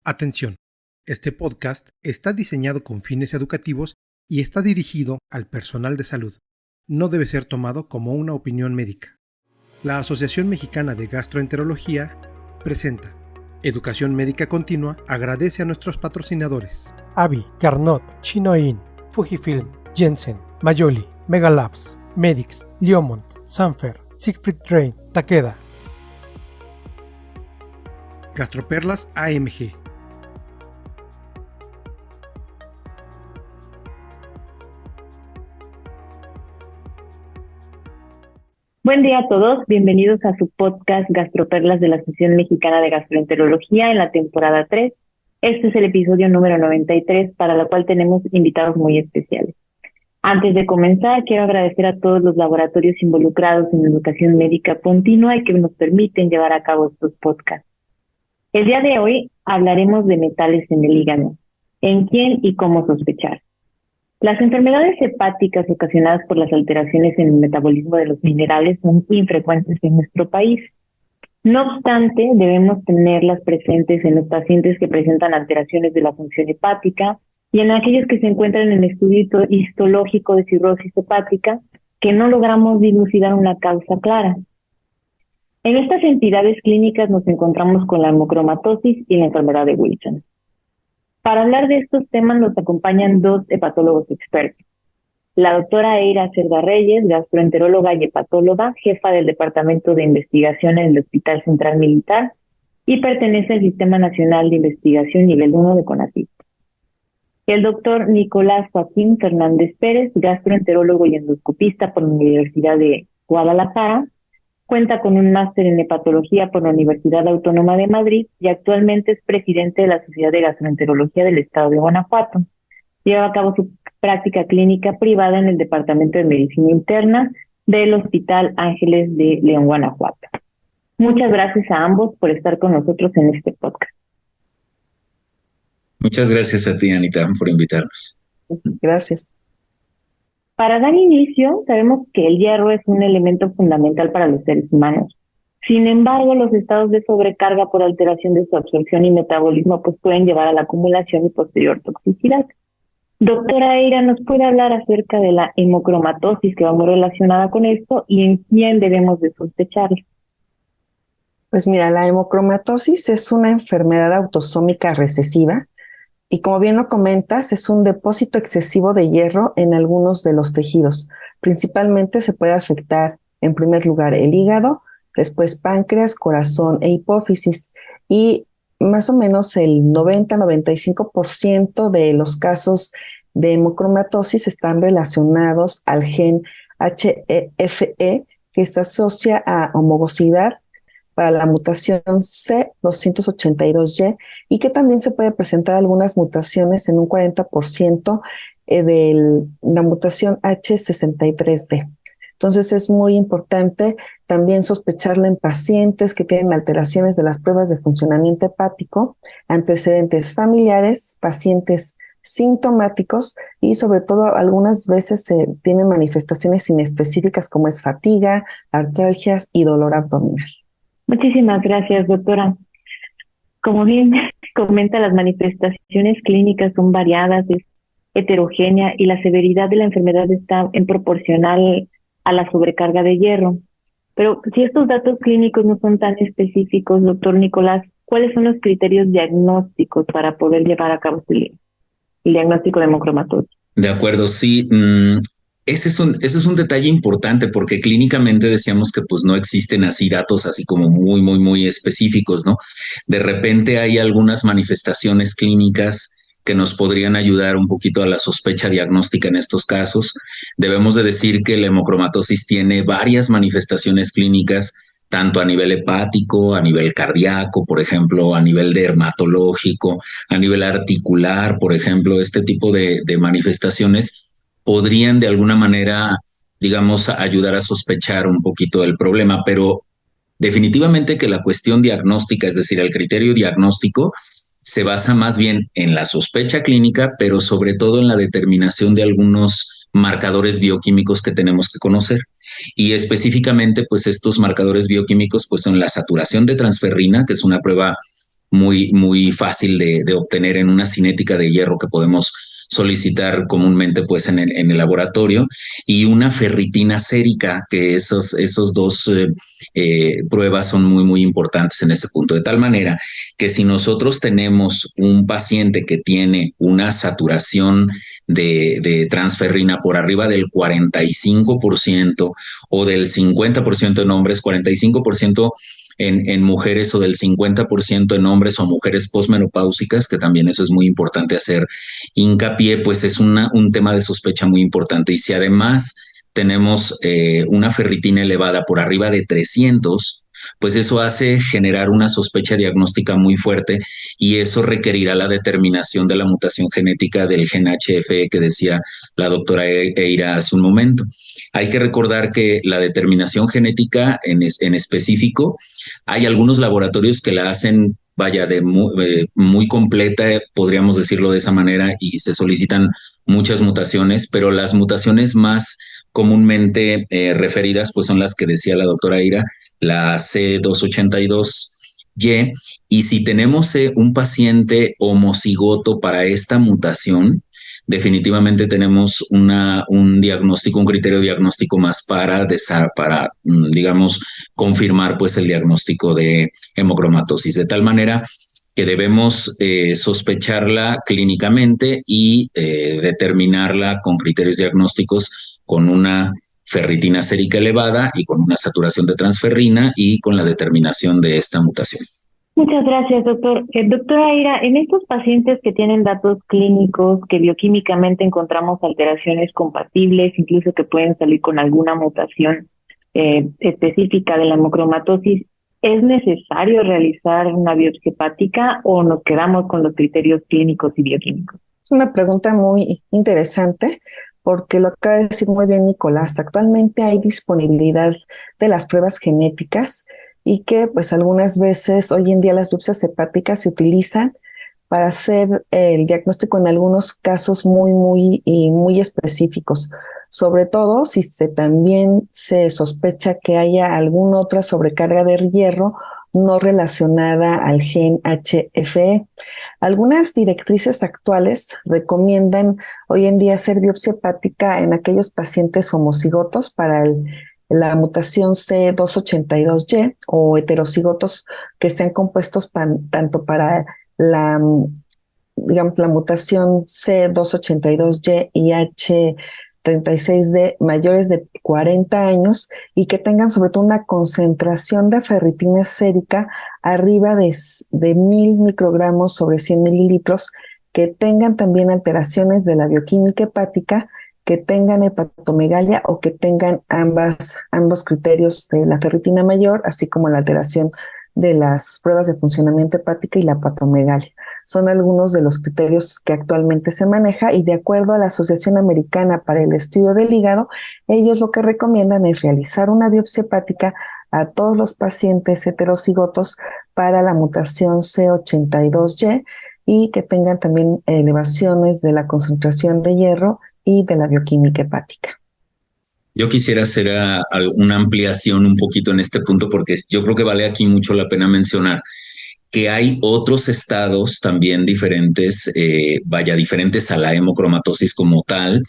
Atención, este podcast está diseñado con fines educativos y está dirigido al personal de salud. No debe ser tomado como una opinión médica. La Asociación Mexicana de Gastroenterología presenta Educación Médica Continua. Agradece a nuestros patrocinadores: AbbVie, Carnot, Chinoin, Fujifilm, Jensen, Mayoli, Megalabs, Medix, Liomont, Sanfer, Siegfried Train, Takeda. Gastroperlas AMG. Buen día a todos, bienvenidos a su podcast Gastroperlas de la Asociación Mexicana de Gastroenterología en la temporada 3. Este es el episodio número 93, para la cual tenemos invitados muy especiales. Antes de comenzar, quiero agradecer a todos los laboratorios involucrados en educación médica continua y que nos permiten llevar a cabo estos podcasts. El día de hoy hablaremos de metales en el hígado, en quién y cómo sospechar. Las enfermedades hepáticas ocasionadas por las alteraciones en el metabolismo de los minerales son infrecuentes en nuestro país. No obstante, debemos tenerlas presentes en los pacientes que presentan alteraciones de la función hepática y en aquellos que se encuentran en estudio histológico de cirrosis hepática que no logramos dilucidar una causa clara. En estas entidades clínicas nos encontramos con la hemocromatosis y la enfermedad de Wilson. Para hablar de estos temas nos acompañan dos hepatólogos expertos. La doctora Eira Cerda Reyes, gastroenteróloga y hepatóloga, jefa del Departamento de Investigación en el Hospital Central Militar y pertenece al Sistema Nacional de Investigación Nivel 1 de CONACYT. El doctor Nicolás Joaquín Fernández Pérez, gastroenterólogo y endoscopista por la Universidad de Guadalajara, cuenta con un máster en hepatología por la Universidad Autónoma de Madrid y actualmente es presidente de la Sociedad de Gastroenterología del Estado de Guanajuato. Lleva a cabo su práctica clínica privada en el Departamento de Medicina Interna del Hospital Ángeles de León, Guanajuato. Muchas gracias a ambos por estar con nosotros en este podcast. Muchas gracias a ti, Anita, por invitarnos. Gracias. Para dar inicio, sabemos que el hierro es un elemento fundamental para los seres humanos. Sin embargo, los estados de sobrecarga por alteración de su absorción y metabolismo pues pueden llevar a la acumulación y posterior toxicidad. Doctora Eira, ¿nos puede hablar acerca de la hemocromatosis que va muy relacionada con esto y en quién debemos de sospecharla? Pues mira, la hemocromatosis es una enfermedad autosómica recesiva y, como bien lo comentas, es un depósito excesivo de hierro en algunos de los tejidos. Principalmente se puede afectar, en primer lugar, el hígado, después páncreas, corazón e hipófisis. Y más o menos el 90-95% de los casos de hemocromatosis están relacionados al gen HEFE, que se asocia a homogosidad para la mutación C282Y y que también se puede presentar algunas mutaciones en un 40% de la mutación H63D. Entonces es muy importante también sospecharlo en pacientes que tienen alteraciones de las pruebas de funcionamiento hepático, antecedentes familiares, pacientes sintomáticos y sobre todo algunas veces se tienen manifestaciones inespecíficas como es fatiga, artralgias y dolor abdominal. Muchísimas gracias, doctora. Como bien comenta, las manifestaciones clínicas son variadas, es heterogénea y la severidad de la enfermedad está en proporcional a la sobrecarga de hierro. Pero si estos datos clínicos no son tan específicos, doctor Nicolás, ¿cuáles son los criterios diagnósticos para poder llevar a cabo el diagnóstico de hemocromatosis? De acuerdo, sí. Ese es un detalle importante porque clínicamente decíamos que pues no existen así datos así como muy específicos, ¿no? De repente hay algunas manifestaciones clínicas que nos podrían ayudar un poquito a la sospecha diagnóstica en estos casos. Debemos de decir que la hemocromatosis tiene varias manifestaciones clínicas, tanto a nivel hepático, a nivel cardíaco, por ejemplo, a nivel dermatológico, a nivel articular, por ejemplo. Este tipo de manifestaciones podrían de alguna manera, digamos, ayudar a sospechar un poquito del problema, pero definitivamente que la cuestión diagnóstica, es decir, el criterio diagnóstico, se basa más bien en la sospecha clínica, pero sobre todo en la determinación de algunos marcadores bioquímicos que tenemos que conocer. Y específicamente, pues estos marcadores bioquímicos pues son la saturación de transferrina, que es una prueba muy fácil de obtener en una cinética de hierro que podemos solicitar comúnmente pues en el laboratorio, y una ferritina sérica, que esos dos pruebas son muy importantes en ese punto. De tal manera que si nosotros tenemos un paciente que tiene una saturación de transferrina por arriba del 45% o del 50% en hombres, 45% en mujeres o del 50% en hombres o mujeres posmenopáusicas, que también eso es muy importante hacer hincapié, pues es un tema de sospecha muy importante. Y si además tenemos una ferritina elevada por arriba de 300, pues eso hace generar una sospecha diagnóstica muy fuerte, y eso requerirá la determinación de la mutación genética del gen HFE que decía la doctora Eira hace un momento. Hay que recordar que la determinación genética en específico, hay algunos laboratorios que la hacen, vaya, muy completa, podríamos decirlo de esa manera, y se solicitan muchas mutaciones, pero las mutaciones más comúnmente referidas pues son las que decía la doctora Eira, la C282Y, y si tenemos un paciente homocigoto para esta mutación, definitivamente tenemos un diagnóstico, un criterio diagnóstico más para digamos, confirmar pues el diagnóstico de hemocromatosis, de tal manera que debemos sospecharla clínicamente y determinarla con criterios diagnósticos, con una ferritina sérica elevada y con una saturación de transferrina y con la determinación de esta mutación. Muchas gracias, doctor. Doctora Eira, en estos pacientes que tienen datos clínicos, que bioquímicamente encontramos alteraciones compatibles, incluso que pueden salir con alguna mutación específica de la hemocromatosis, ¿es necesario realizar una biopsia hepática o nos quedamos con los criterios clínicos y bioquímicos? Es una pregunta muy interesante, porque lo acaba de decir muy bien Nicolás. Actualmente hay disponibilidad de las pruebas genéticas, y que pues algunas veces hoy en día las biopsias hepáticas se utilizan para hacer el diagnóstico en algunos casos muy específicos, sobre todo si también se sospecha que haya alguna otra sobrecarga de hierro no relacionada al gen HFE. Algunas directrices actuales recomiendan hoy en día hacer biopsia hepática en aquellos pacientes homocigotos para la mutación C282Y o heterocigotos que estén compuestos tanto para la mutación C282Y y H36D mayores de 40 años, y que tengan sobre todo una concentración de ferritina sérica arriba de 1000 microgramos sobre 100 mililitros, que tengan también alteraciones de la bioquímica hepática, que tengan hepatomegalia o que tengan ambos criterios de la ferritina mayor, así como la alteración de las pruebas de funcionamiento hepática y la hepatomegalia. Son algunos de los criterios que actualmente se maneja, y de acuerdo a la Asociación Americana para el Estudio del Hígado, ellos lo que recomiendan es realizar una biopsia hepática a todos los pacientes heterocigotos para la mutación C82Y y que tengan también elevaciones de la concentración de hierro y de la bioquímica hepática. Yo quisiera hacer una ampliación un poquito en este punto, porque yo creo que vale aquí mucho la pena mencionar que hay otros estados también diferentes, diferentes a la hemocromatosis como tal,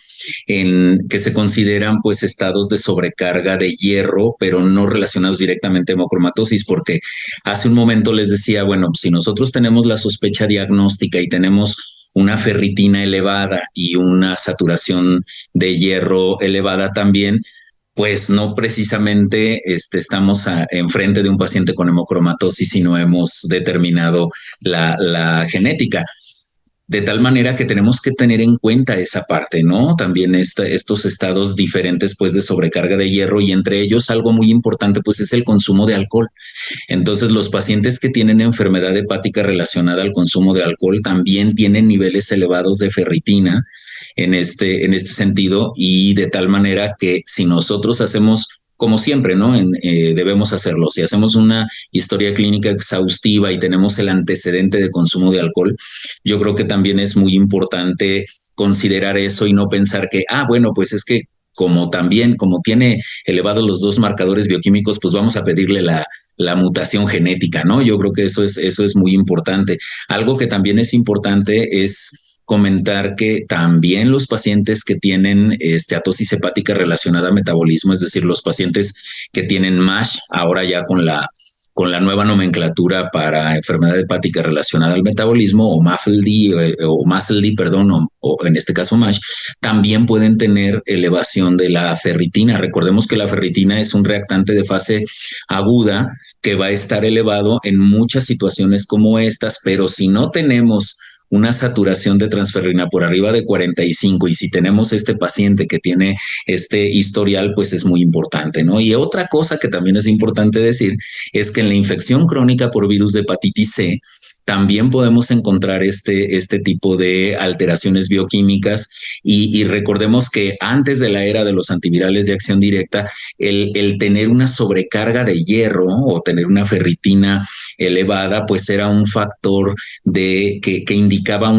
que se consideran pues estados de sobrecarga de hierro, pero no relacionados directamente a hemocromatosis, porque hace un momento les decía, bueno, si nosotros tenemos la sospecha diagnóstica y tenemos una ferritina elevada y una saturación de hierro elevada también, pues no precisamente estamos enfrente de un paciente con hemocromatosis y no hemos determinado la genética. De tal manera que tenemos que tener en cuenta esa parte, ¿no? También estos estados diferentes pues de sobrecarga de hierro, y entre ellos algo muy importante pues es el consumo de alcohol. Entonces los pacientes que tienen enfermedad hepática relacionada al consumo de alcohol también tienen niveles elevados de ferritina en este sentido, y de tal manera que si nosotros hacemos, como siempre, ¿no? Debemos hacerlo. Si hacemos una historia clínica exhaustiva y tenemos el antecedente de consumo de alcohol, yo creo que también es muy importante considerar eso y no pensar que, bueno, pues es que como tiene elevados los dos marcadores bioquímicos, pues vamos a pedirle la mutación genética, ¿no? Yo creo que eso es muy importante. Algo que también es importante es comentar que también los pacientes que tienen esteatosis hepática relacionada a metabolismo, es decir, los pacientes que tienen MASH, ahora ya con la nueva nomenclatura para enfermedad hepática relacionada al metabolismo, o MASLD, perdón, o en este caso MASH, también pueden tener elevación de la ferritina. Recordemos que la ferritina es un reactante de fase aguda que va a estar elevado en muchas situaciones como estas, pero si no tenemos una saturación de transferrina por arriba de 45 y si tenemos este paciente que tiene este historial, pues es muy importante, ¿no? Y otra cosa que también es importante decir es que en la infección crónica por virus de hepatitis C también podemos encontrar este tipo de alteraciones bioquímicas y recordemos que antes de la era de los antivirales de acción directa, el tener una sobrecarga de hierro o tener una ferritina elevada, pues era un factor que indicaba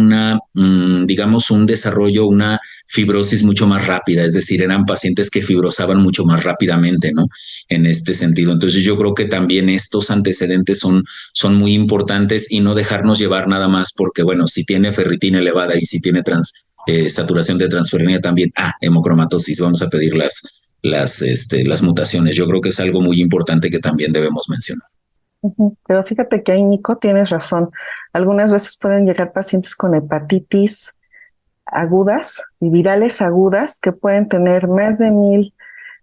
digamos, un desarrollo, una fibrosis mucho más rápida, es decir, eran pacientes que fibrosaban mucho más rápidamente, ¿no? En este sentido. Entonces yo creo que también estos antecedentes son muy importantes y no dejarnos llevar nada más porque, bueno, si tiene ferritina elevada y si tiene saturación de transferrina también, hemocromatosis, vamos a pedir las mutaciones. Yo creo que es algo muy importante que también debemos mencionar. Pero fíjate que ahí, Nico, tienes razón. Algunas veces pueden llegar pacientes con hepatitis agudas y virales agudas que pueden tener más de 1000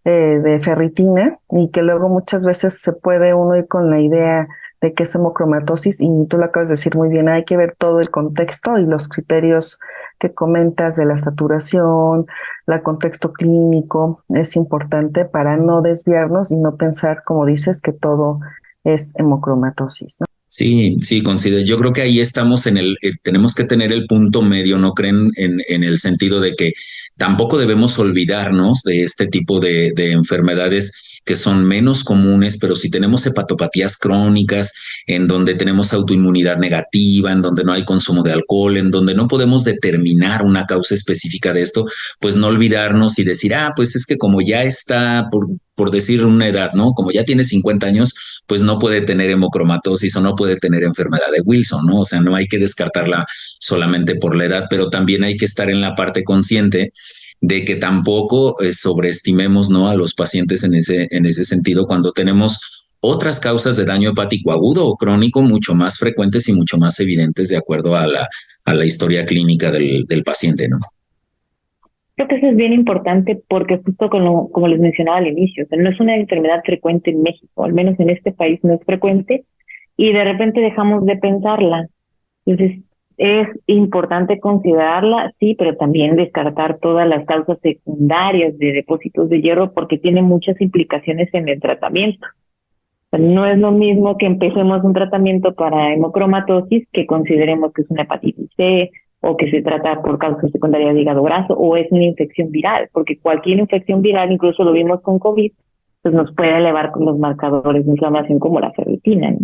de ferritina y que luego muchas veces se puede uno ir con la idea de que es hemocromatosis y tú lo acabas de decir muy bien, hay que ver todo el contexto y los criterios que comentas de la saturación, el contexto clínico, es importante para no desviarnos y no pensar, como dices, que todo es hemocromatosis, ¿no? Sí, considero. Yo creo que ahí estamos tenemos que tener el punto medio, ¿no creen? En el sentido de que tampoco debemos olvidarnos de este tipo de enfermedades que son menos comunes, pero si tenemos hepatopatías crónicas, en donde tenemos autoinmunidad negativa, en donde no hay consumo de alcohol, en donde no podemos determinar una causa específica de esto, pues no olvidarnos y decir, pues es que como ya está, por decir una edad, ¿no? Como ya tiene 50 años, pues no puede tener hemocromatosis o no puede tener enfermedad de Wilson, ¿no? O sea, no hay que descartarla solamente por la edad, pero también hay que estar en la parte consciente de que tampoco sobreestimemos, ¿no? A los pacientes en ese sentido cuando tenemos otras causas de daño hepático agudo o crónico mucho más frecuentes y mucho más evidentes de acuerdo a la historia clínica del paciente, ¿no? Creo que eso es bien importante porque justo como les mencionaba al inicio, o sea, no es una enfermedad frecuente en México, al menos en este país no es frecuente y de repente dejamos de pensarla. Entonces, es importante considerarla, sí, pero también descartar todas las causas secundarias de depósitos de hierro porque tiene muchas implicaciones en el tratamiento. O sea, no es lo mismo que empecemos un tratamiento para hemocromatosis que consideremos que es una hepatitis C o que se trata por causas secundarias de hígado graso o es una infección viral, porque cualquier infección viral, incluso lo vimos con COVID, pues nos puede elevar con los marcadores de inflamación como la ferritina, ¿no?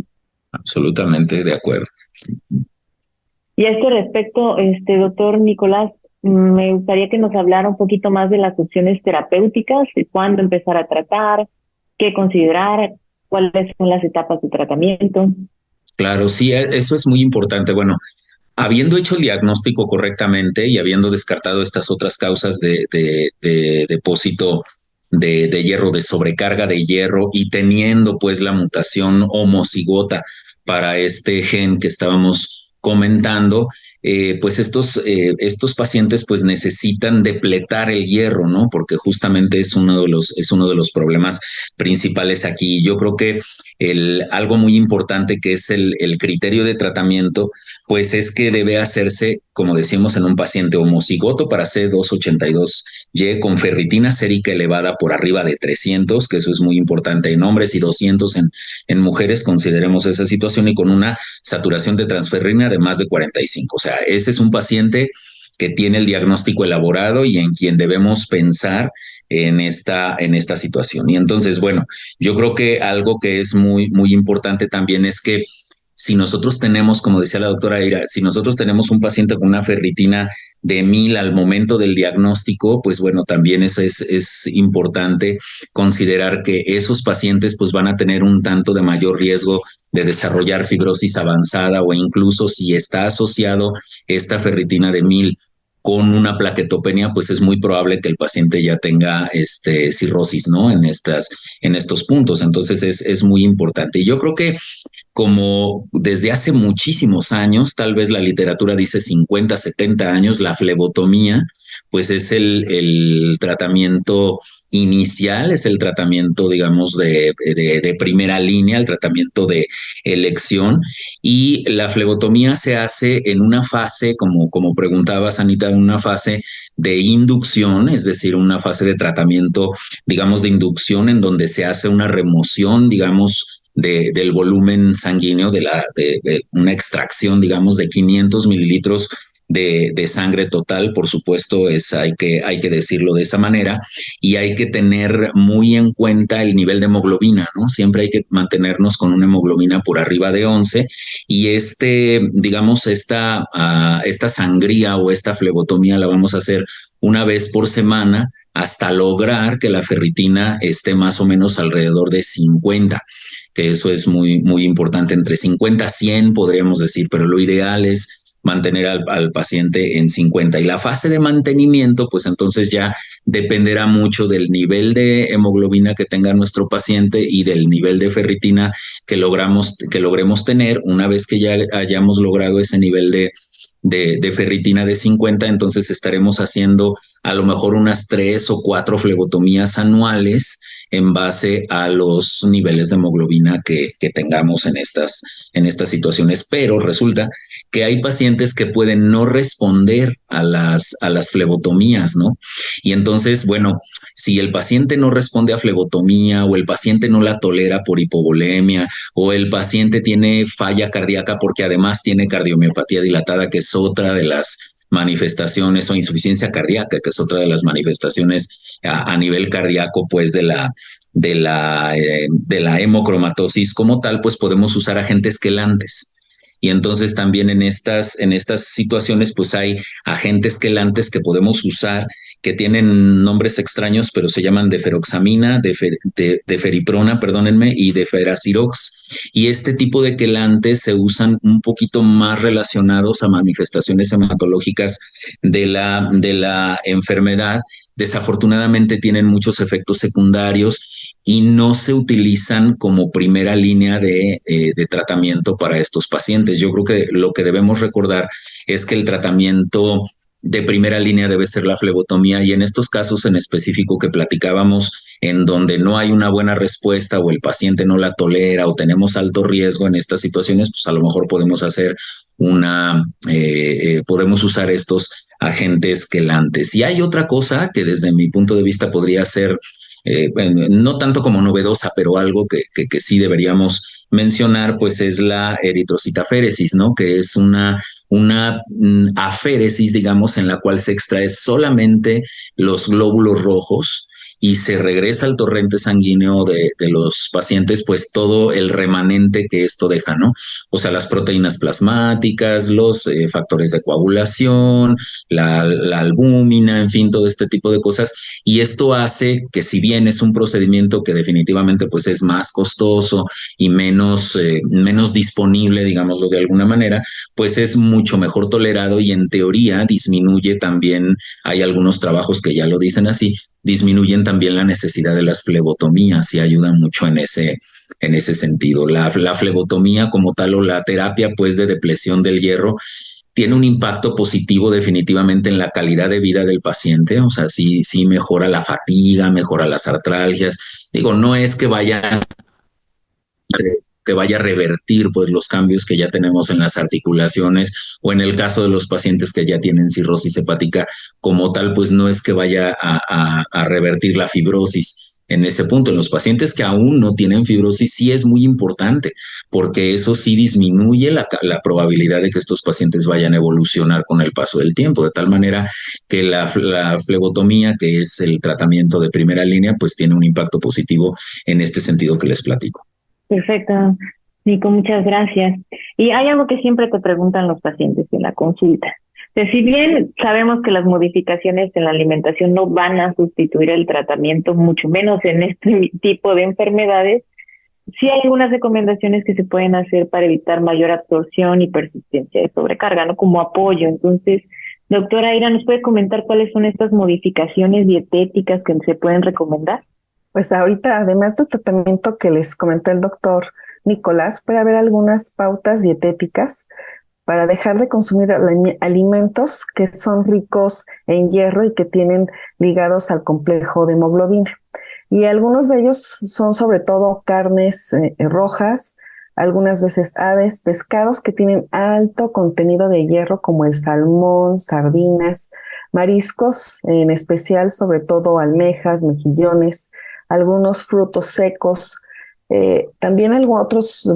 Absolutamente de acuerdo. Y a este respecto, doctor Nicolás, me gustaría que nos hablara un poquito más de las opciones terapéuticas, de cuándo empezar a tratar, qué considerar, cuáles son las etapas de tratamiento. Claro, sí, eso es muy importante. Bueno, habiendo hecho el diagnóstico correctamente y habiendo descartado estas otras causas de depósito de hierro, de sobrecarga de hierro y teniendo pues la mutación homocigota para este gen que estábamos comentando, pues estos pacientes pues necesitan depletar el hierro, ¿no? Porque justamente es uno de los problemas principales aquí. Yo creo que algo muy importante que es el criterio de tratamiento, pues es que debe hacerse, como decíamos, en un paciente homocigoto para C282Y con ferritina sérica elevada por arriba de 300, que eso es muy importante en hombres, y 200 en mujeres, consideremos esa situación, y con una saturación de transferrina de más de 45. O sea, ese es un paciente que tiene el diagnóstico elaborado y en quien debemos pensar en esta situación. Y entonces, bueno, yo creo que algo que es muy, muy importante también es que si nosotros tenemos, como decía la doctora Ira, si nosotros tenemos un paciente con una ferritina de 1000 al momento del diagnóstico, pues bueno, también eso es importante considerar que esos pacientes pues van a tener un tanto de mayor riesgo de desarrollar fibrosis avanzada, o incluso si está asociado esta ferritina de 1000 con una plaquetopenia, pues es muy probable que el paciente ya tenga cirrosis, ¿no? En estos puntos. Entonces es muy importante. Y yo creo que como desde hace muchísimos años, tal vez la literatura dice 50, 70 años, la flebotomía, pues es el tratamiento inicial, es el tratamiento, digamos, de primera línea, el tratamiento de elección. Y la flebotomía se hace en una fase, como preguntaba Anita, en una fase de inducción, es decir, una fase de tratamiento, digamos, de inducción, en donde se hace una remoción, digamos, del volumen sanguíneo, de una extracción, digamos, de 500 mililitros de sangre total. Por supuesto, hay que decirlo de esa manera, y hay que tener muy en cuenta el nivel de hemoglobina, ¿no? Siempre hay que mantenernos con una hemoglobina por arriba de 11, y digamos, esta sangría o esta flebotomía la vamos a hacer una vez por semana hasta lograr que la ferritina esté más o menos alrededor de 50, que eso es muy, muy importante, entre 50 a 100 podríamos decir, pero lo ideal es mantener al paciente en 50. Y la fase de mantenimiento, pues entonces ya dependerá mucho del nivel de hemoglobina que tenga nuestro paciente y del nivel de ferritina que logremos tener. Una vez que ya hayamos logrado ese nivel de ferritina de 50, entonces estaremos haciendo a lo mejor unas 3 o 4 flebotomías anuales en base a los niveles de hemoglobina que tengamos en estas situaciones. Pero resulta que hay pacientes que pueden no responder a las flebotomías, ¿no? Y entonces, bueno, si el paciente no responde a flebotomía, o el paciente no la tolera por hipovolemia, o el paciente tiene falla cardíaca porque además tiene cardiomiopatía dilatada, que es otra de las manifestaciones, o insuficiencia cardíaca, que es otra de las manifestaciones a nivel cardíaco, pues de la hemocromatosis como tal, pues podemos usar agentes quelantes. Y entonces también en estas situaciones, pues hay agentes quelantes que podemos usar, que tienen nombres extraños, pero se llaman deferoxamina, deferiprona, perdónenme, y deferacirox. Y este tipo de quelantes se usan un poquito más relacionados a manifestaciones hematológicas de la enfermedad. Desafortunadamente tienen muchos efectos secundarios y no se utilizan como primera línea de tratamiento para estos pacientes. Yo creo que lo que debemos recordar es que el tratamiento de primera línea debe ser la flebotomía, y en estos casos en específico que platicábamos, en donde no hay una buena respuesta, o el paciente no la tolera, o tenemos alto riesgo en estas situaciones, pues a lo mejor podemos hacer podemos usar estos agentes quelantes. Y hay otra cosa que desde mi punto de vista podría ser no tanto como novedosa, pero algo que sí deberíamos mencionar, pues es la eritrocitaféresis, ¿no? Que es una aféresis, digamos, en la cual se extrae solamente los glóbulos rojos y se regresa al torrente sanguíneo de los pacientes, pues todo el remanente que esto deja, ¿no? O sea, las proteínas plasmáticas, los factores de coagulación, la albúmina, en fin, todo este tipo de cosas. Y esto hace que, si bien es un procedimiento que definitivamente pues es más costoso y menos disponible, digámoslo de alguna manera, pues es mucho mejor tolerado, y en teoría disminuye también, hay algunos trabajos que ya lo dicen así, disminuyen también la necesidad de las flebotomías y ayudan mucho en ese sentido. La flebotomía como tal, o la terapia pues de depresión del hierro, tiene un impacto positivo definitivamente en la calidad de vida del paciente. O sea, sí mejora la fatiga, mejora las artralgias. Digo, no es que vaya a revertir pues los cambios que ya tenemos en las articulaciones, o en el caso de los pacientes que ya tienen cirrosis hepática como tal, pues no es que vaya a revertir la fibrosis. En ese punto, en los pacientes que aún no tienen fibrosis, sí es muy importante, porque eso sí disminuye la probabilidad de que estos pacientes vayan a evolucionar con el paso del tiempo, de tal manera que la flebotomía, que es el tratamiento de primera línea, pues tiene un impacto positivo en este sentido que les platico. Perfecto, Nico, muchas gracias. Y hay algo que siempre te preguntan los pacientes en la consulta. Si bien sabemos que las modificaciones en la alimentación no van a sustituir el tratamiento, mucho menos en este tipo de enfermedades, sí hay algunas recomendaciones que se pueden hacer para evitar mayor absorción y persistencia de sobrecarga, ¿no? Como apoyo. Entonces, doctora Ira, ¿nos puede comentar cuáles son estas modificaciones dietéticas que se pueden recomendar? Pues ahorita, además del tratamiento que les comentó el doctor Nicolás, puede haber algunas pautas dietéticas para dejar de consumir alimentos que son ricos en hierro y que tienen ligados al complejo de hemoglobina. Y algunos de ellos son sobre todo carnes rojas, algunas veces aves, pescados que tienen alto contenido de hierro como el salmón, sardinas, mariscos, en especial sobre todo almejas, mejillones, algunos frutos secos, también algunos otros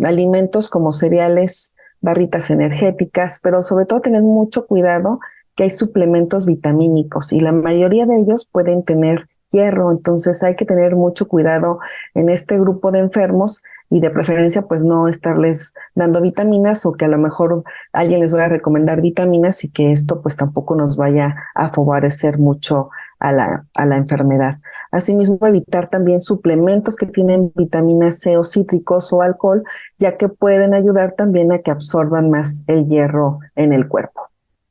alimentos como cereales, barritas energéticas, pero sobre todo tener mucho cuidado que hay suplementos vitamínicos y la mayoría de ellos pueden tener hierro, entonces hay que tener mucho cuidado en este grupo de enfermos y de preferencia pues no estarles dando vitaminas o que a lo mejor alguien les vaya a recomendar vitaminas y que esto pues tampoco nos vaya a favorecer mucho a la enfermedad. Asimismo, evitar también suplementos que tienen vitamina C o cítricos o alcohol, ya que pueden ayudar también a que absorban más el hierro en el cuerpo.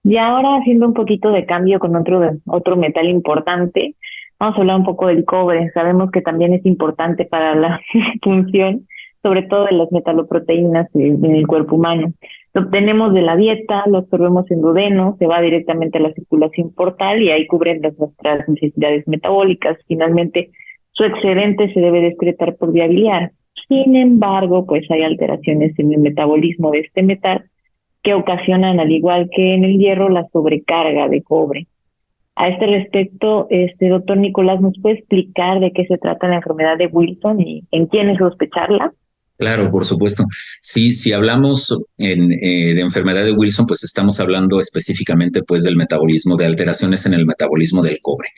Y ahora haciendo un poquito de cambio con otro metal importante, vamos a hablar un poco del cobre. Sabemos que también es importante para la función, sobre todo de las metaloproteínas en el cuerpo humano. Lo obtenemos de la dieta, lo absorbemos en duodeno, se va directamente a la circulación portal y ahí cubren nuestras necesidades metabólicas. Finalmente, su excedente se debe de excretar por vía biliar. Sin embargo, pues hay alteraciones en el metabolismo de este metal que ocasionan, al igual que en el hierro, la sobrecarga de cobre. A este respecto, doctor Nicolás, ¿nos puede explicar de qué se trata la enfermedad de Wilson y en quiénes sospecharla? Claro, por supuesto. Sí, si hablamos de enfermedad de Wilson, pues estamos hablando específicamente pues del metabolismo, de alteraciones en el metabolismo del cobre.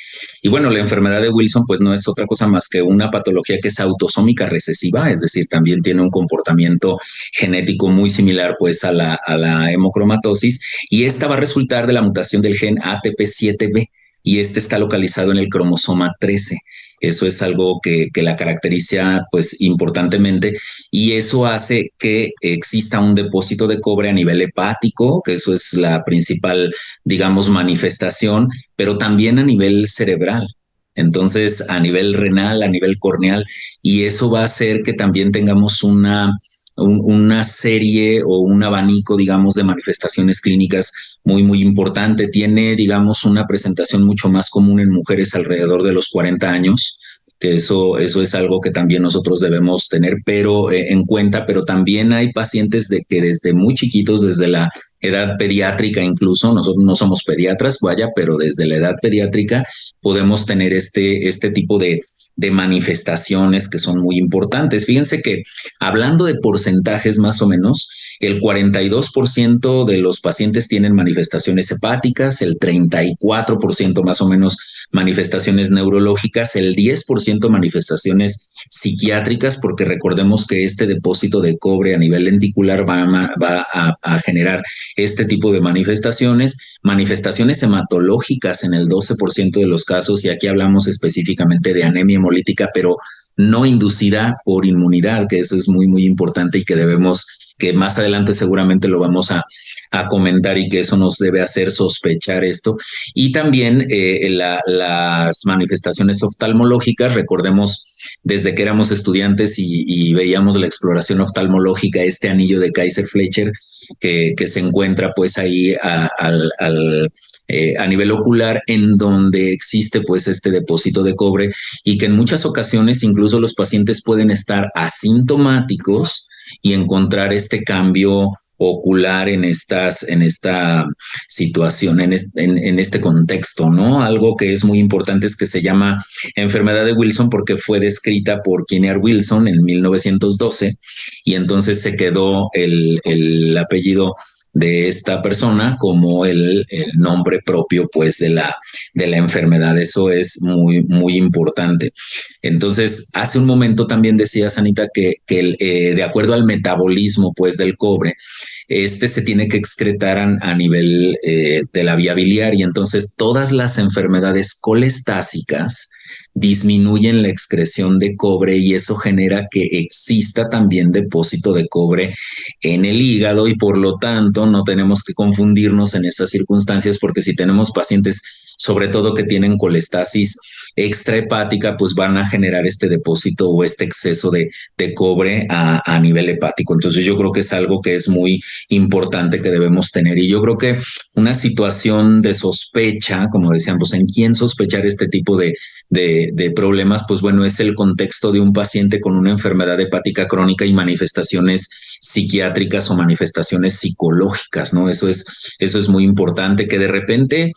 Y bueno, la enfermedad de Wilson pues no es otra cosa más que una patología que es autosómica recesiva, es decir, también tiene un comportamiento genético muy similar pues a la hemocromatosis, y esta va a resultar de la mutación del gen ATP7B, y este está localizado en el cromosoma 13. Eso es algo que la caracteriza pues importantemente, y eso hace que exista un depósito de cobre a nivel hepático, que eso es la principal, digamos, manifestación, pero también a nivel cerebral. Entonces, a nivel renal, a nivel corneal, y eso va a hacer que también tengamos una serie o un abanico, digamos, de manifestaciones clínicas muy, muy importante. Tiene, digamos, una presentación mucho más común en mujeres alrededor de los 40 años, que eso es algo que también nosotros debemos tener en cuenta, pero también hay pacientes de que desde muy chiquitos, desde la edad pediátrica incluso, nosotros no somos pediatras, vaya, pero desde la edad pediátrica podemos tener este tipo de manifestaciones que son muy importantes. Fíjense que hablando de porcentajes más o menos, el 42% de los pacientes tienen manifestaciones hepáticas, el 34% más o menos manifestaciones neurológicas, el 10% manifestaciones psiquiátricas, porque recordemos que este depósito de cobre a nivel lenticular va a generar este tipo de manifestaciones hematológicas en el 12% de los casos, y aquí hablamos específicamente de anemia hemolítica, pero no inducida por inmunidad, que eso es muy, muy importante y que más adelante seguramente lo vamos a comentar, y que eso nos debe hacer sospechar esto. Y también las manifestaciones oftalmológicas, recordemos desde que éramos estudiantes y veíamos la exploración oftalmológica, este anillo de Kaiser-Fleischer que se encuentra pues ahí a nivel ocular, en donde existe pues este depósito de cobre, y que en muchas ocasiones incluso los pacientes pueden estar asintomáticos y encontrar este cambio ocular en esta situación, en este contexto, ¿no? Algo que es muy importante es que se llama enfermedad de Wilson porque fue descrita por Kinnear Wilson en 1912, y entonces se quedó el apellido de esta persona como el nombre propio pues de la enfermedad. Eso es muy, muy importante. Entonces, hace un momento también decías, Anita, que de acuerdo al metabolismo pues del cobre, este se tiene que excretar a nivel de la vía biliar y entonces todas las enfermedades colestásicas disminuyen la excreción de cobre y eso genera que exista también depósito de cobre en el hígado y por lo tanto no tenemos que confundirnos en esas circunstancias porque si tenemos pacientes sobre todo que tienen colestasis extrahepática, pues van a generar este depósito o este exceso de cobre a nivel hepático. Entonces yo creo que es algo que es muy importante que debemos tener. Y yo creo que una situación de sospecha, como decíamos, en quién sospechar este tipo de problemas, pues bueno, es el contexto de un paciente con una enfermedad hepática crónica y manifestaciones psiquiátricas o manifestaciones psicológicas, ¿no? Eso es muy importante, que de repente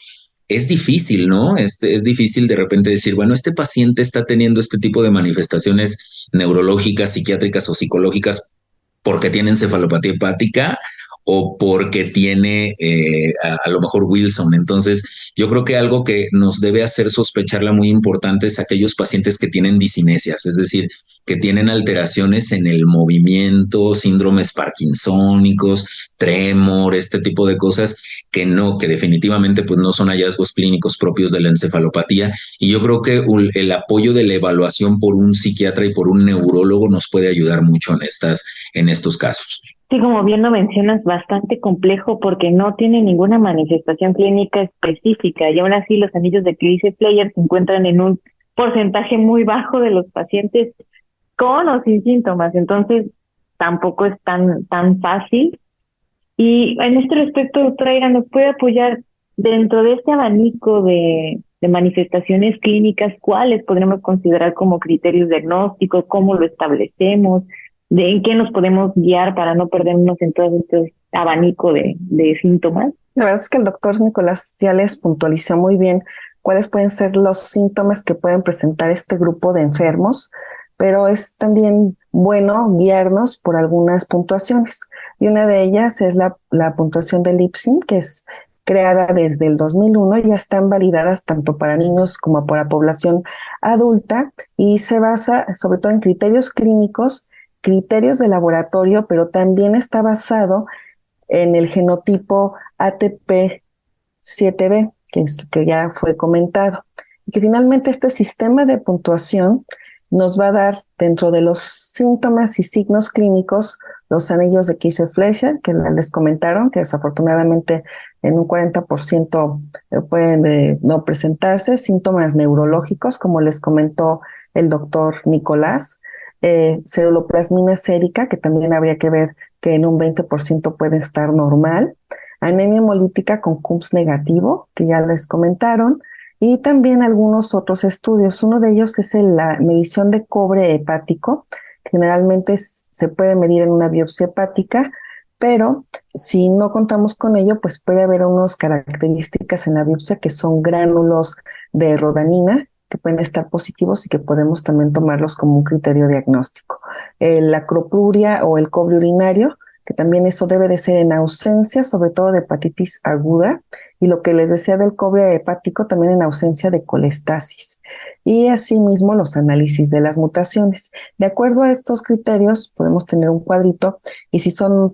es difícil, ¿no? Es difícil de repente decir, bueno, este paciente está teniendo este tipo de manifestaciones neurológicas, psiquiátricas o psicológicas porque tiene encefalopatía hepática o porque tiene a lo mejor Wilson. Entonces, yo creo que algo que nos debe hacer sospecharla muy importante es aquellos pacientes que tienen disinesias, es decir, que tienen alteraciones en el movimiento, síndromes parkinsónicos, tremor, este tipo de cosas que definitivamente pues no son hallazgos clínicos propios de la encefalopatía. Y yo creo que el apoyo de la evaluación por un psiquiatra y por un neurólogo nos puede ayudar mucho en estos casos. Sí, como bien lo mencionas, bastante complejo porque no tiene ninguna manifestación clínica específica y aún así los anillos de Kliese Player se encuentran en un porcentaje muy bajo de los pacientes con o sin síntomas, entonces tampoco es tan fácil. Y en este respecto, doctora Ira, ¿nos puede apoyar dentro de este abanico de manifestaciones clínicas? ¿Cuáles podremos considerar como criterios diagnósticos? ¿Cómo lo establecemos? ¿En qué nos podemos guiar para no perdernos en todo este abanico de síntomas? La verdad es que el doctor Nicolás ya les puntualizó muy bien cuáles pueden ser los síntomas que pueden presentar este grupo de enfermos, pero es también bueno guiarnos por algunas puntuaciones. Y una de ellas es la puntuación del IPSIN, que es creada desde el 2001, ya están validadas tanto para niños como para población adulta y se basa sobre todo en criterios clínicos, criterios de laboratorio, pero también está basado en el genotipo ATP7B, que ya fue comentado. Y que finalmente este sistema de puntuación nos va a dar dentro de los síntomas y signos clínicos los anillos de Kliese-Fleischer, que les comentaron, que desafortunadamente en un 40% pueden no presentarse, síntomas neurológicos, como les comentó el doctor Nicolás, ceruloplasmina sérica, que también habría que ver que en un 20% puede estar normal, anemia hemolítica con CUMS negativo, que ya les comentaron, y también algunos otros estudios. Uno de ellos es la medición de cobre hepático. Generalmente se puede medir en una biopsia hepática, pero si no contamos con ello, pues puede haber unas características en la biopsia que son gránulos de rodanina, que pueden estar positivos y que podemos también tomarlos como un criterio diagnóstico. La cropruria o el cobre urinario, que también eso debe de ser en ausencia, sobre todo de hepatitis aguda, y lo que les decía del cobre hepático, también en ausencia de colestasis. Y asimismo los análisis de las mutaciones. De acuerdo a estos criterios, podemos tener un cuadrito, y si son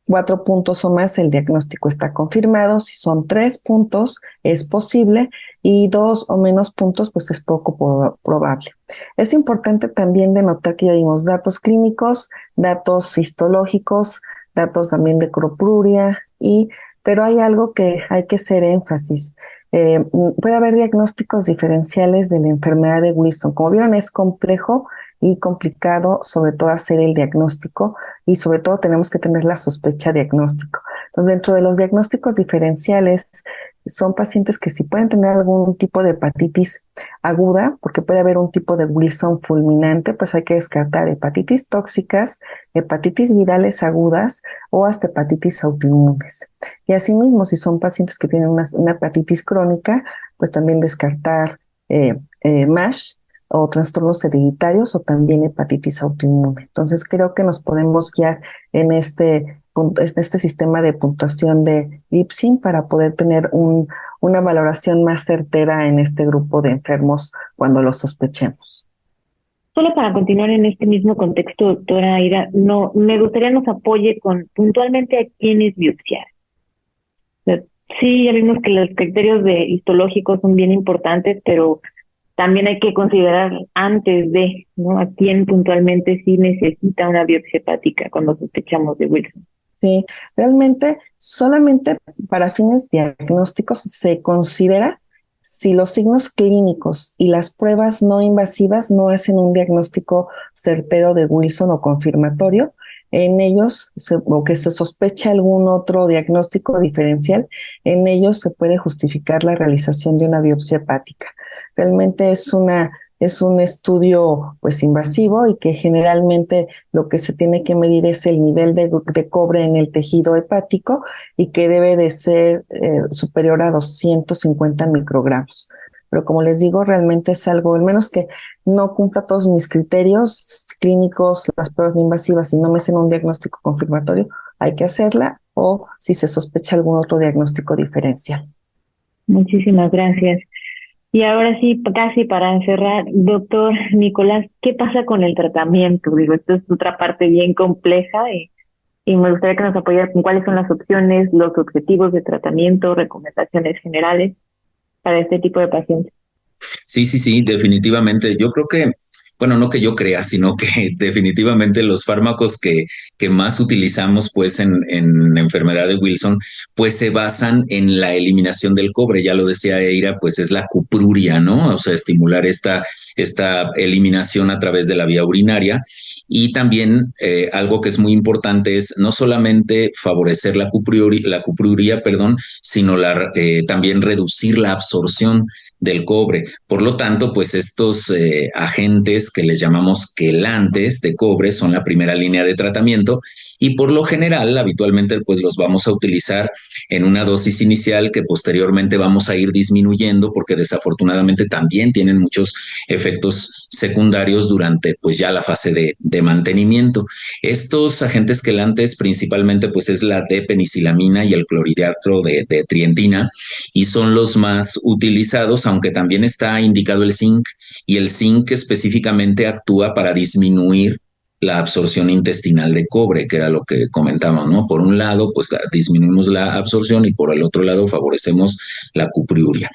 4 puntos o más, el diagnóstico está confirmado. Si son 3 puntos, es posible, y 2 o menos puntos, pues es poco probable. Es importante también denotar que ya dimos datos clínicos, datos histológicos, datos también de cropruria, pero hay algo que hay que hacer énfasis. Puede haber diagnósticos diferenciales de la enfermedad de Wilson. Como vieron, es complejo y complicado, sobre todo hacer el diagnóstico, y sobre todo tenemos que tener la sospecha diagnóstico. Entonces, dentro de los diagnósticos diferenciales, son pacientes que sí pueden tener algún tipo de hepatitis aguda, porque puede haber un tipo de Wilson fulminante, pues hay que descartar hepatitis tóxicas, hepatitis virales agudas o hasta hepatitis autoinmunes. Y asimismo, si son pacientes que tienen una hepatitis crónica, pues también descartar MASH o trastornos hereditarios o también hepatitis autoinmune. Entonces creo que nos podemos guiar en este este sistema de puntuación de Lipsin para poder tener una valoración más certera en este grupo de enfermos cuando lo sospechemos. Solo para continuar en este mismo contexto, doctora Aira, no, me gustaría nos apoye con puntualmente a quiénes biopsiar. O sea, sí, ya vimos que los criterios histológicos son bien importantes, pero también hay que considerar antes de, ¿no? A quién puntualmente sí necesita una biopsia hepática cuando sospechamos de Wilson. Sí, realmente solamente para fines diagnósticos se considera si los signos clínicos y las pruebas no invasivas no hacen un diagnóstico certero de Wilson o confirmatorio. En ellos, o que se sospecha algún otro diagnóstico diferencial, en ellos se puede justificar la realización de una biopsia hepática. Realmente es un estudio pues invasivo y que generalmente lo que se tiene que medir es el nivel de cobre en el tejido hepático y que debe de ser superior a 250 microgramos. Pero como les digo, realmente es algo, al menos que no cumpla todos mis criterios clínicos, las pruebas no invasivas y no me hacen un diagnóstico confirmatorio, hay que hacerla, o si se sospecha algún otro diagnóstico diferencial. Muchísimas gracias. Y ahora sí, casi para cerrar, doctor Nicolás, ¿qué pasa con el tratamiento? Digo, esto es otra parte bien compleja y me gustaría que nos apoyara con cuáles son las opciones, los objetivos de tratamiento, recomendaciones generales para este tipo de pacientes. Sí, definitivamente. Yo creo que, bueno, no que yo crea, sino que definitivamente los fármacos que más utilizamos pues en enfermedad de Wilson pues se basan en la eliminación del cobre. Ya lo decía Eira, pues es la cupruria, ¿no? O sea, estimular esta eliminación a través de la vía urinaria. Y también algo que es muy importante es no solamente favorecer la cupruria, sino también reducir la absorción del cobre. Por lo tanto, pues estos agentes que les llamamos quelantes de cobre son la primera línea de tratamiento y por lo general, habitualmente, pues los vamos a utilizar en una dosis inicial que posteriormente vamos a ir disminuyendo porque desafortunadamente también tienen muchos efectos secundarios durante pues ya la fase de mantenimiento. Estos agentes quelantes principalmente pues es la D-penicilamina y el clorhidrato de trientina y son los más utilizados, aunque también está indicado el zinc y el zinc específicamente actúa para disminuir la absorción intestinal de cobre, que era lo que comentamos, ¿no? Por un lado, pues disminuimos la absorción y por el otro lado favorecemos la cupriuria.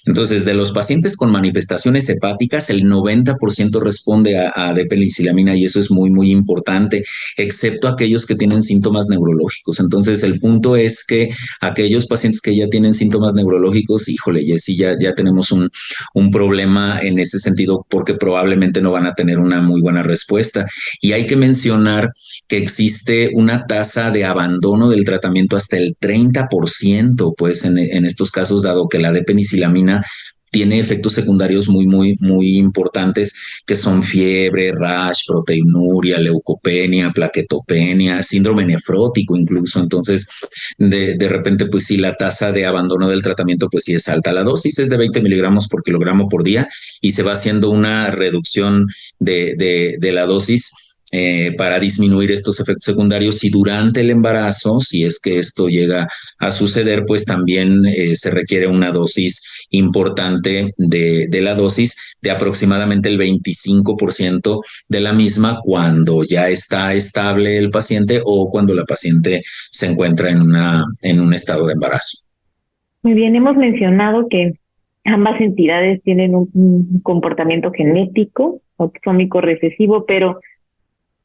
Entonces, de los pacientes con manifestaciones hepáticas, el 90% responde a D-penicilamina y eso es muy importante, excepto aquellos que tienen síntomas neurológicos. Entonces, el punto es que aquellos pacientes que ya tienen síntomas neurológicos, híjole, y sí, ya tenemos un problema en ese sentido porque probablemente no van a tener una muy buena respuesta. Y hay que mencionar que existe una tasa de abandono del tratamiento hasta el 30%, pues en estos casos, dado que la D-penicilamina tiene efectos secundarios muy importantes que son fiebre, rash, proteinuria, leucopenia, plaquetopenia, síndrome nefrótico incluso. Entonces, de repente, pues sí, la tasa de abandono del tratamiento, pues sí es alta. La dosis es de 20 miligramos por kilogramo por día y se va haciendo una reducción de la dosis para disminuir estos efectos secundarios y durante el embarazo, si es que esto llega a suceder, pues también se requiere una dosis importante de la dosis de aproximadamente el 25% de la misma cuando ya está estable el paciente o cuando la paciente se encuentra en un estado de embarazo. Muy bien, hemos mencionado que ambas entidades tienen un comportamiento genético, autosómico recesivo, pero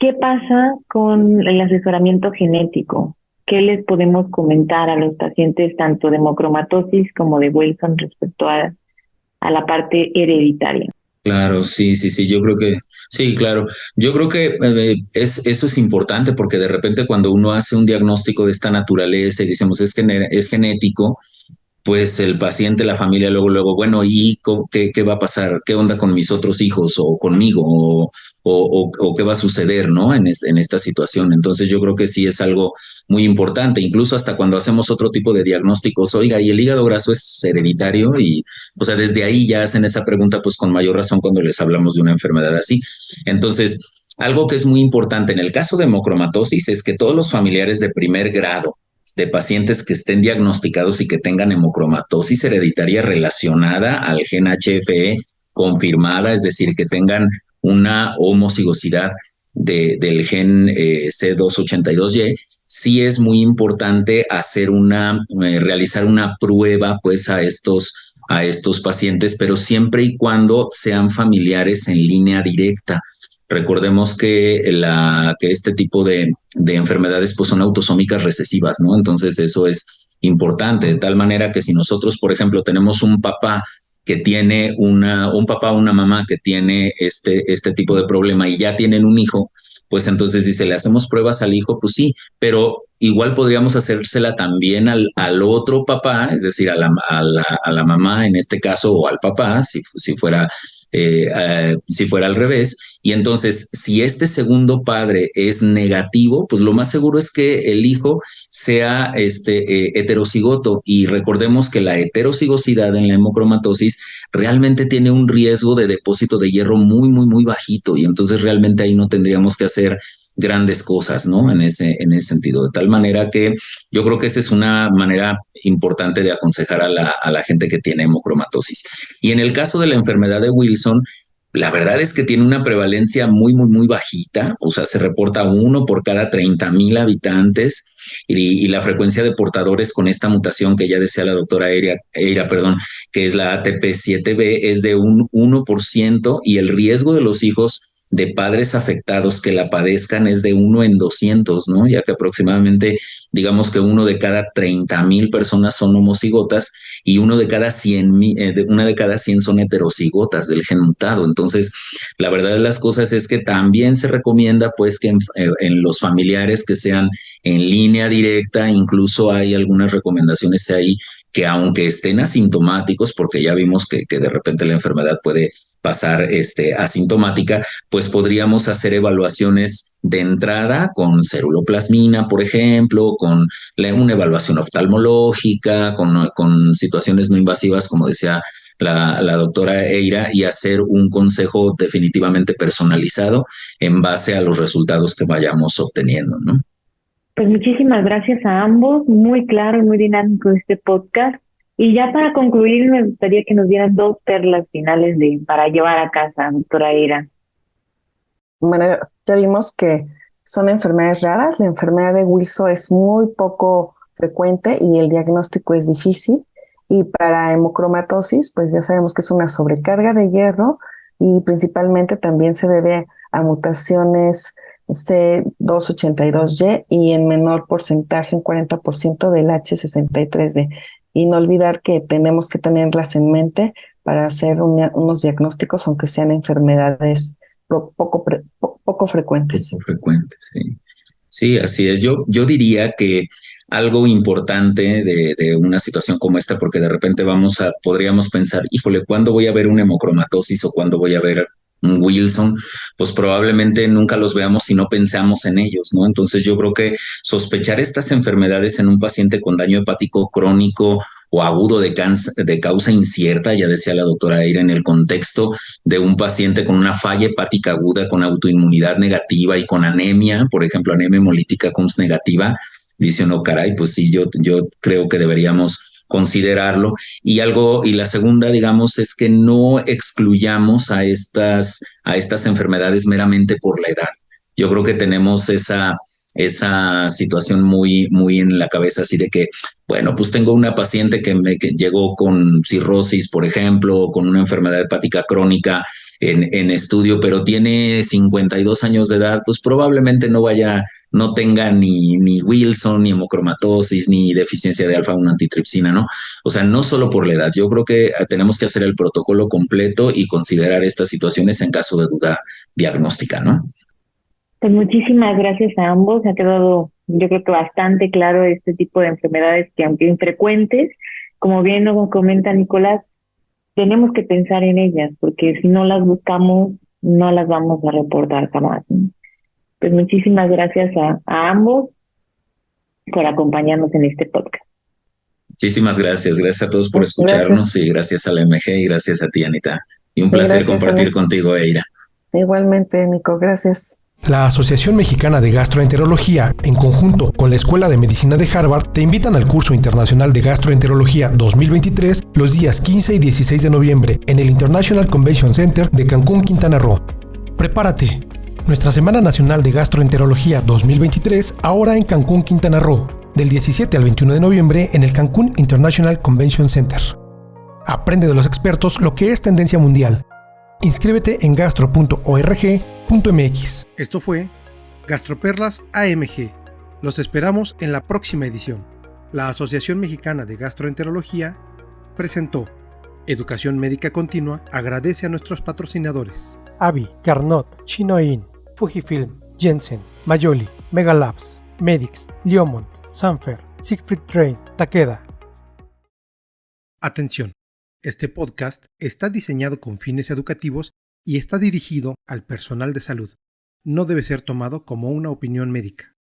¿qué pasa con el asesoramiento genético? ¿Qué les podemos comentar a los pacientes tanto de hemocromatosis como de Wilson respecto a la parte hereditaria? Claro, sí, yo creo que, sí, claro. Yo creo que eso es importante porque de repente cuando uno hace un diagnóstico de esta naturaleza y decimos es genético, pues el paciente, la familia, luego, bueno, ¿y qué va a pasar? ¿Qué onda con mis otros hijos o conmigo? ¿O qué va a suceder, ¿no? En esta situación. Entonces yo creo que sí es algo muy importante, incluso hasta cuando hacemos otro tipo de diagnósticos, oiga, ¿y el hígado graso es hereditario? Y, o sea, desde ahí ya hacen esa pregunta, pues con mayor razón cuando les hablamos de una enfermedad así. Entonces, algo que es muy importante en el caso de hemocromatosis es que todos los familiares de primer grado de pacientes que estén diagnosticados y que tengan hemocromatosis hereditaria relacionada al gen HFE confirmada, es decir, que tengan una homocigosidad del gen C282Y, sí es muy importante realizar una prueba pues a estos pacientes, pero siempre y cuando sean familiares en línea directa. Recordemos que este tipo de enfermedades pues son autosómicas recesivas, ¿no? Entonces eso es importante, de tal manera que si nosotros, por ejemplo, tenemos un papá que tiene un papá o una mamá que tiene este tipo de problema y ya tienen un hijo, pues entonces si se le hacemos pruebas al hijo, pues sí, pero igual podríamos hacérsela también al otro papá, es decir, a la mamá en este caso, o al papá, si fuera al revés. Y entonces, si este segundo padre es negativo, pues lo más seguro es que el hijo sea heterocigoto. Y recordemos que la heterocigosidad en la hemocromatosis realmente tiene un riesgo de depósito de hierro muy, muy, muy bajito. Y entonces realmente ahí no tendríamos que hacer grandes cosas, ¿no? En ese sentido. De tal manera que yo creo que esa es una manera importante de aconsejar a la gente que tiene hemocromatosis. Y en el caso de la enfermedad de Wilson, la verdad es que tiene una prevalencia muy, muy, muy bajita, o sea, se reporta 1 por cada 30,000 habitantes y la frecuencia de portadores con esta mutación que ya decía la doctora Eira, que es la ATP7B, es de un 1% y el riesgo de los hijos de padres afectados que la padezcan es de 1 en 200, ¿no? Ya que aproximadamente, digamos que 1 de cada 30,000 personas son homocigotas y una de cada 100 son heterocigotas del gen mutado. Entonces, la verdad de las cosas es que también se recomienda pues que en los familiares que sean en línea directa, incluso hay algunas recomendaciones ahí que aunque estén asintomáticos, porque ya vimos que de repente la enfermedad puede pasar asintomática, pues podríamos hacer evaluaciones de entrada con ceruloplasmina, por ejemplo, con una evaluación oftalmológica, con situaciones no invasivas, como decía la doctora Eira, y hacer un consejo definitivamente personalizado en base a los resultados que vayamos obteniendo, ¿no? Pues muchísimas gracias a ambos, muy claro y muy dinámico este podcast. Y ya para concluir, me gustaría que nos dieran 2 perlas finales para llevar a casa, doctora Eira. Bueno, ya vimos que son enfermedades raras. La enfermedad de Wilson es muy poco frecuente y el diagnóstico es difícil. Y para hemocromatosis, pues ya sabemos que es una sobrecarga de hierro y principalmente también se debe a mutaciones C282Y y en menor porcentaje, un 40% del H63D. Y no olvidar que tenemos que tenerlas en mente para hacer unos diagnósticos, aunque sean enfermedades poco frecuentes. Poco frecuentes, sí. Sí, así es. Yo diría que algo importante de una situación como esta, porque de repente podríamos pensar, híjole, ¿cuándo voy a ver una hemocromatosis o cuándo voy a ver un Wilson? Pues probablemente nunca los veamos si no pensamos en ellos, ¿no? Entonces yo creo que sospechar estas enfermedades en un paciente con daño hepático crónico o agudo de causa incierta, ya decía la doctora Eira, en el contexto de un paciente con una falla hepática aguda, con autoinmunidad negativa y con anemia, por ejemplo, anemia hemolítica Cums negativa, dice uno, caray, pues sí, yo creo que deberíamos considerarlo. Y la segunda, digamos, es que no excluyamos a estas enfermedades meramente por la edad. Yo creo que tenemos esa situación muy, muy en la cabeza, así de que, bueno, pues tengo una paciente que llegó con cirrosis, por ejemplo, o con una enfermedad hepática crónica en estudio, pero tiene 52 años de edad, pues probablemente no tenga ni Wilson, ni hemocromatosis, ni deficiencia de alfa-1 antitripsina, ¿no? O sea, no solo por la edad. Yo creo que tenemos que hacer el protocolo completo y considerar estas situaciones en caso de duda diagnóstica, ¿no? Pues muchísimas gracias a ambos. Ha quedado, yo creo que bastante claro este tipo de enfermedades que, aunque infrecuentes, como bien nos comenta Nicolás, tenemos que pensar en ellas, porque si no las buscamos, no las vamos a reportar jamás, ¿no? Pues muchísimas gracias a ambos por acompañarnos en este podcast. Muchísimas gracias. Gracias a todos por escucharnos y gracias a la MG y gracias a ti, Anita. Y un placer compartir contigo, Eira. Igualmente, Nico. Gracias. La Asociación Mexicana de Gastroenterología, en conjunto con la Escuela de Medicina de Harvard, te invitan al curso internacional de Gastroenterología 2023 los días 15 y 16 de noviembre en el International Convention Center de Cancún, Quintana Roo. Prepárate. Nuestra Semana Nacional de Gastroenterología 2023 ahora en Cancún, Quintana Roo, del 17 al 21 de noviembre en el Cancún International Convention Center. Aprende de los expertos lo que es tendencia mundial. Inscríbete en gastro.org.mx. Esto fue Gastroperlas AMG. Los esperamos en la próxima edición. La Asociación Mexicana de Gastroenterología presentó Educación Médica Continua. Agradece a nuestros patrocinadores: AVI, Carnot, Chinoin, Fujifilm, Jensen, Mayoli, Megalabs, Medix, Liomont, Sanfer, Siegfried Train, Takeda. Atención. Este podcast está diseñado con fines educativos y está dirigido al personal de salud. No debe ser tomado como una opinión médica.